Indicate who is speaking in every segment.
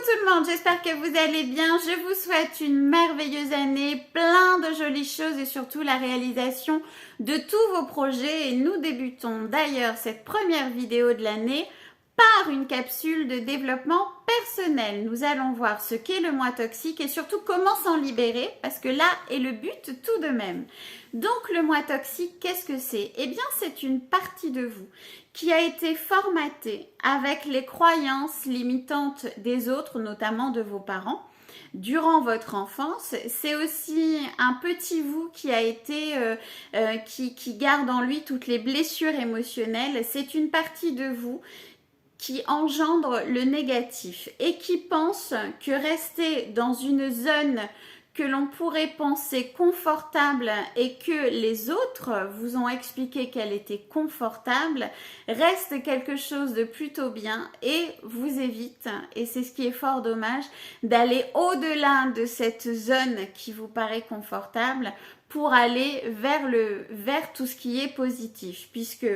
Speaker 1: tout le monde, j'espère que vous allez bien. Je vous souhaite une merveilleuse année, plein de jolies choses et surtout la réalisation de tous vos projets. Et nous débutons d'ailleurs cette première vidéo de l'année par une capsule de développement personnel. Nous allons voir ce qu'est le moi toxique et surtout comment s'en libérer parce que là est le but tout de même. Donc le moi toxique, qu'est-ce que c'est? Eh bien c'est une partie de vous qui a été formatée avec les croyances limitantes des autres, notamment de vos parents, durant votre enfance. C'est aussi un petit vous qui a été, qui garde en lui toutes les blessures émotionnelles. C'est une partie de vous qui engendre le négatif et qui pense que rester dans une zone que l'on pourrait penser confortable et que les autres vous ont expliqué qu'elle était confortable, reste quelque chose de plutôt bien et vous évite, et c'est ce qui est fort dommage, d'aller au-delà de cette zone qui vous paraît confortable pour aller vers tout ce qui est positif, puisque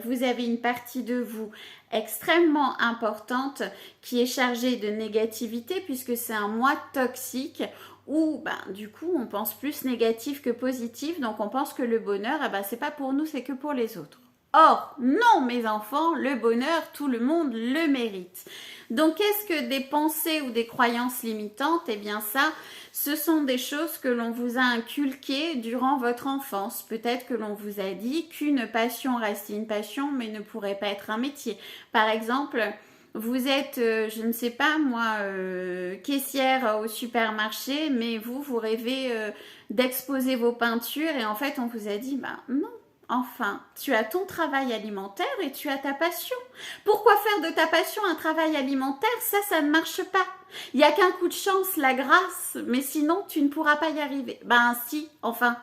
Speaker 1: vous avez une partie de vous extrêmement importante qui est chargée de négativité puisque c'est un moi toxique où du coup on pense plus négatif que positif, donc on pense que le bonheur c'est pas pour nous, c'est que pour les autres. Or, non mes enfants, le bonheur, tout le monde le mérite. Donc qu'est-ce que des pensées ou des croyances limitantes? Eh bien ça, ce sont des choses que l'on vous a inculquées durant votre enfance. Peut-être que l'on vous a dit qu'une passion reste une passion mais ne pourrait pas être un métier. Par exemple, vous êtes, je ne sais pas moi, caissière au supermarché, mais vous rêvez d'exposer vos peintures et en fait on vous a dit non. Enfin, tu as ton travail alimentaire et tu as ta passion. Pourquoi faire de ta passion un travail alimentaire? Ça ne marche pas. Il n'y a qu'un coup de chance, la grâce, mais sinon tu ne pourras pas y arriver. Si, enfin.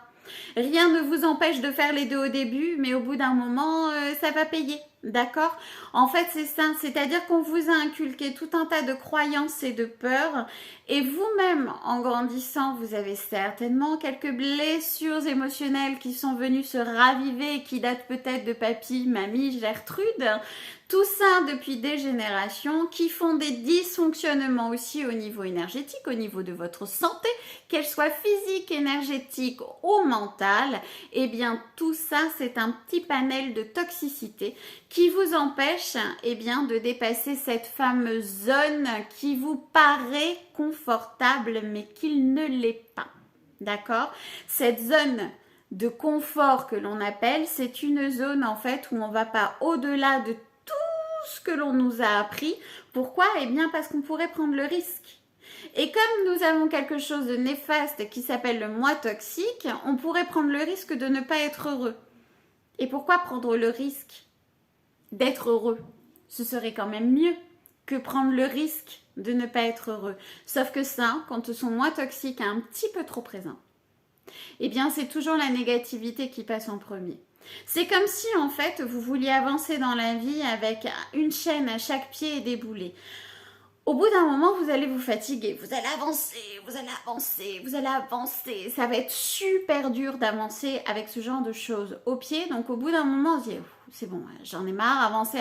Speaker 1: Rien ne vous empêche de faire les deux au début, mais au bout d'un moment, ça va payer. D'accord? En fait, c'est ça. C'est-à-dire qu'on vous a inculqué tout un tas de croyances et de peurs. Et vous-même, en grandissant, vous avez certainement quelques blessures émotionnelles qui sont venues se raviver et qui datent peut-être de papy, mamie, Gertrude. Tout ça depuis des générations qui font des dysfonctionnements aussi au niveau énergétique, au niveau de votre santé, qu'elle soit physique, énergétique ou mentale. Eh bien, tout ça, c'est un petit panel de toxicité qui vous empêche de dépasser cette fameuse zone qui vous paraît confortable mais qu'il ne l'est pas. D'accord? Cette zone de confort que l'on appelle, c'est une zone en fait où on ne va pas au-delà de ce que l'on nous a appris. Pourquoi? Eh bien parce qu'on pourrait prendre le risque. Et comme nous avons quelque chose de néfaste qui s'appelle le moi toxique, on pourrait prendre le risque de ne pas être heureux. Et pourquoi prendre le risque d'être heureux? Ce serait quand même mieux que prendre le risque de ne pas être heureux. Sauf que ça, quand son moi toxique est un petit peu trop présent, eh bien c'est toujours la négativité qui passe en premier. C'est comme si en fait vous vouliez avancer dans la vie avec une chaîne à chaque pied et des boulets. Au bout d'un moment, vous allez vous fatiguer. Vous allez avancer, vous allez avancer, vous allez avancer. Ça va être super dur d'avancer avec ce genre de choses au pied. Donc au bout d'un moment, on se dit c'est bon, j'en ai marre, avancer.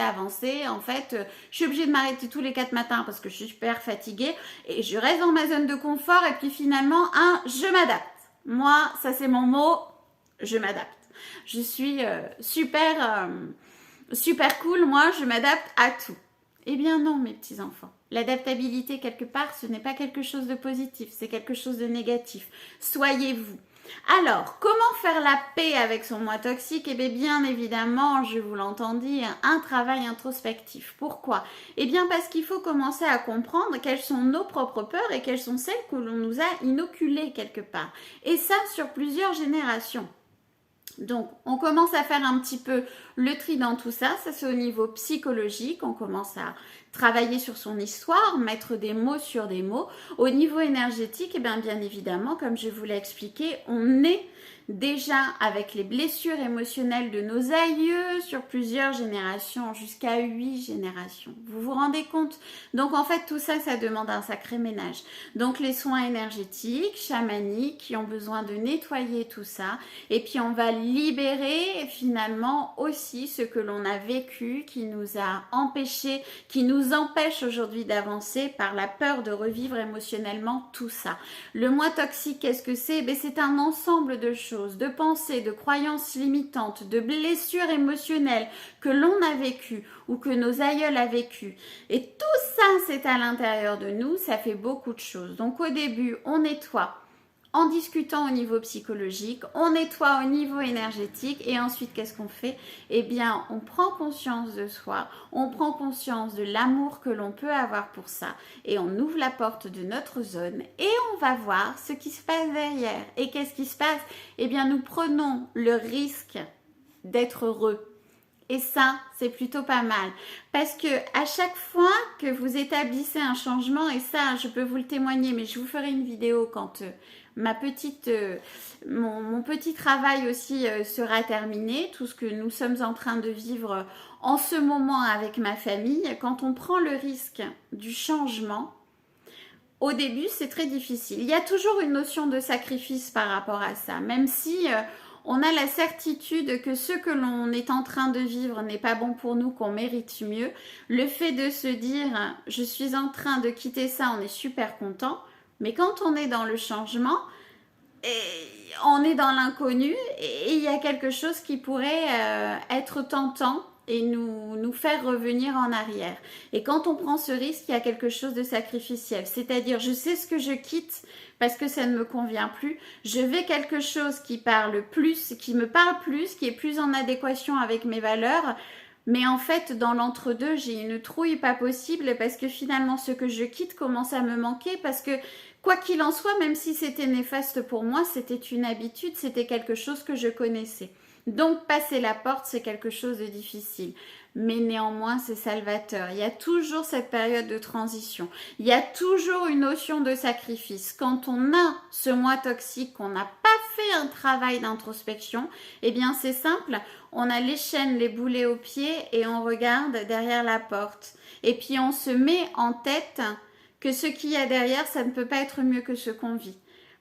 Speaker 1: En fait, je suis obligée de m'arrêter tous les 4 matins parce que je suis super fatiguée. Et je reste dans ma zone de confort. Et puis finalement, je m'adapte. Moi, ça c'est mon mot, je m'adapte. Je suis super cool, moi, je m'adapte à tout. Eh bien non, mes petits enfants. L'adaptabilité, quelque part, ce n'est pas quelque chose de positif, c'est quelque chose de négatif. Soyez-vous. Alors, comment faire la paix avec son moi toxique? Eh bien évidemment, je vous l'entends dire, un travail introspectif. Pourquoi? Eh bien parce qu'il faut commencer à comprendre quelles sont nos propres peurs et quelles sont celles que l'on nous a inoculées quelque part. Et ça, sur plusieurs générations. Donc, on commence à faire un petit peu le tri dans tout ça. Ça, c'est au niveau psychologique. On commence à travailler sur son histoire, mettre des mots sur des mots. Au niveau énergétique, bien évidemment, comme je vous l'ai expliqué, on est déjà avec les blessures émotionnelles de nos aïeux sur plusieurs générations, jusqu'à 8 générations. Vous vous rendez compte? Donc en fait tout ça, ça demande un sacré ménage. Donc les soins énergétiques, chamaniques, qui ont besoin de nettoyer tout ça. Et puis on va libérer finalement aussi ce que l'on a vécu, qui nous a empêché, qui nous nous empêche aujourd'hui d'avancer par la peur de revivre émotionnellement tout ça. Le moi toxique, qu'est-ce que c'est? C'est un ensemble de choses, de pensées, de croyances limitantes, de blessures émotionnelles que l'on a vécues ou que nos aïeuls ont vécues. Et tout ça, c'est à l'intérieur de nous, ça fait beaucoup de choses. Donc au début, on nettoie en discutant au niveau psychologique, on nettoie au niveau énergétique et ensuite qu'est-ce qu'on fait? Eh bien, on prend conscience de soi, on prend conscience de l'amour que l'on peut avoir pour ça et on ouvre la porte de notre zone et on va voir ce qui se passe derrière. Et qu'est-ce qui se passe? Eh bien, nous prenons le risque d'être heureux. Et ça, c'est plutôt pas mal. Parce que à chaque fois que vous établissez un changement, et ça, je peux vous le témoigner, mais je vous ferai une vidéo quand mon petit travail aussi sera terminé, tout ce que nous sommes en train de vivre en ce moment avec ma famille. Quand on prend le risque du changement, au début, c'est très difficile. Il y a toujours une notion de sacrifice par rapport à ça, même si on a la certitude que ce que l'on est en train de vivre n'est pas bon pour nous, qu'on mérite mieux. Le fait de se dire « je suis en train de quitter ça », on est super content. Mais quand on est dans le changement, on est dans l'inconnu et il y a quelque chose qui pourrait être tentant et nous faire revenir en arrière. Et quand on prend ce risque, il y a quelque chose de sacrificiel. C'est-à-dire, je sais ce que je quitte parce que ça ne me convient plus. Je vais quelque chose qui me parle plus, qui est plus en adéquation avec mes valeurs. Mais en fait, dans l'entre-deux, j'ai une trouille pas possible parce que finalement, ce que je quitte commence à me manquer parce que quoi qu'il en soit, même si c'était néfaste pour moi, c'était une habitude, c'était quelque chose que je connaissais. Donc, passer la porte, c'est quelque chose de difficile. Mais néanmoins, c'est salvateur. Il y a toujours cette période de transition. Il y a toujours une notion de sacrifice. Quand on a ce moi toxique, qu'on n'a pas fait un travail d'introspection, eh bien, c'est simple. On a les chaînes, les boulets aux pieds et on regarde derrière la porte. Et puis, on se met en tête que ce qu'il y a derrière, ça ne peut pas être mieux que ce qu'on vit.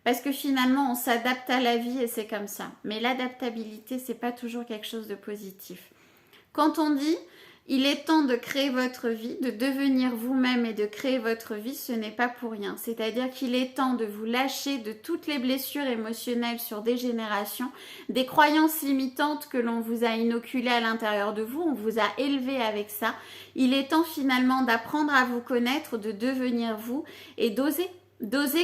Speaker 1: Parce que finalement, on s'adapte à la vie et c'est comme ça. Mais l'adaptabilité, c'est pas toujours quelque chose de positif. Quand on dit « il est temps de créer votre vie, de devenir vous-même et de créer votre vie », ce n'est pas pour rien. C'est-à-dire qu'il est temps de vous lâcher de toutes les blessures émotionnelles sur des générations, des croyances limitantes que l'on vous a inoculées à l'intérieur de vous, on vous a élevé avec ça. Il est temps finalement d'apprendre à vous connaître, de devenir vous et d'oser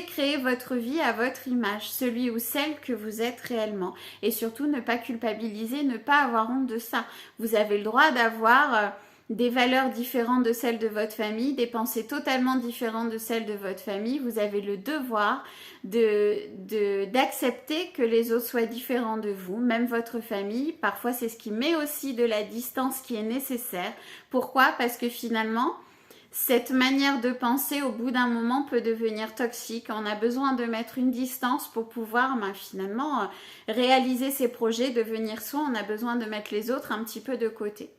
Speaker 1: créer votre vie à votre image, celui ou celle que vous êtes réellement. Et surtout, ne pas culpabiliser, ne pas avoir honte de ça. Vous avez le droit d'avoir des valeurs différentes de celles de votre famille, des pensées totalement différentes de celles de votre famille. Vous avez le devoir d'accepter que les autres soient différents de vous, même votre famille. Parfois, c'est ce qui met aussi de la distance qui est nécessaire. Pourquoi? Parce que finalement, cette manière de penser, au bout d'un moment, peut devenir toxique. On a besoin de mettre une distance pour pouvoir finalement réaliser ses projets, devenir soi. On a besoin de mettre les autres un petit peu de côté.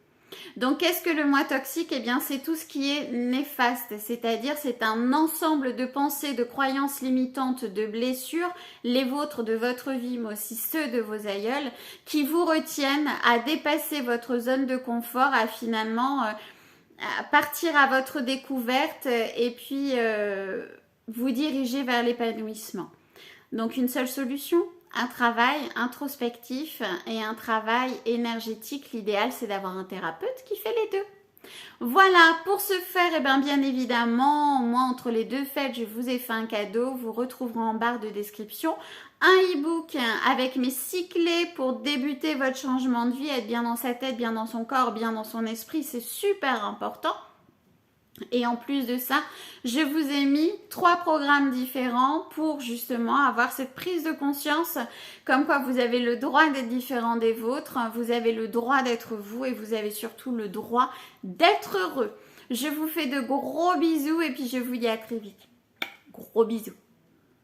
Speaker 1: Donc, qu'est-ce que le moi toxique? Eh bien, c'est tout ce qui est néfaste, c'est-à-dire c'est un ensemble de pensées, de croyances limitantes, de blessures, les vôtres de votre vie, mais aussi ceux de vos aïeuls, qui vous retiennent à dépasser votre zone de confort, à finalement partir à votre découverte et puis vous diriger vers l'épanouissement. Donc une seule solution, un travail introspectif et un travail énergétique. L'idéal, c'est d'avoir un thérapeute qui fait les deux. Voilà, pour ce faire, eh bien évidemment, moi entre les deux fêtes, je vous ai fait un cadeau. Vous retrouverez en barre de description un e-book avec mes 6 clés pour débuter votre changement de vie, être bien dans sa tête, bien dans son corps, bien dans son esprit. C'est super important. Et en plus de ça, je vous ai mis 3 programmes différents pour justement avoir cette prise de conscience comme quoi vous avez le droit d'être différent des vôtres, vous avez le droit d'être vous et vous avez surtout le droit d'être heureux. Je vous fais de gros bisous et puis je vous dis à très vite. Gros bisous.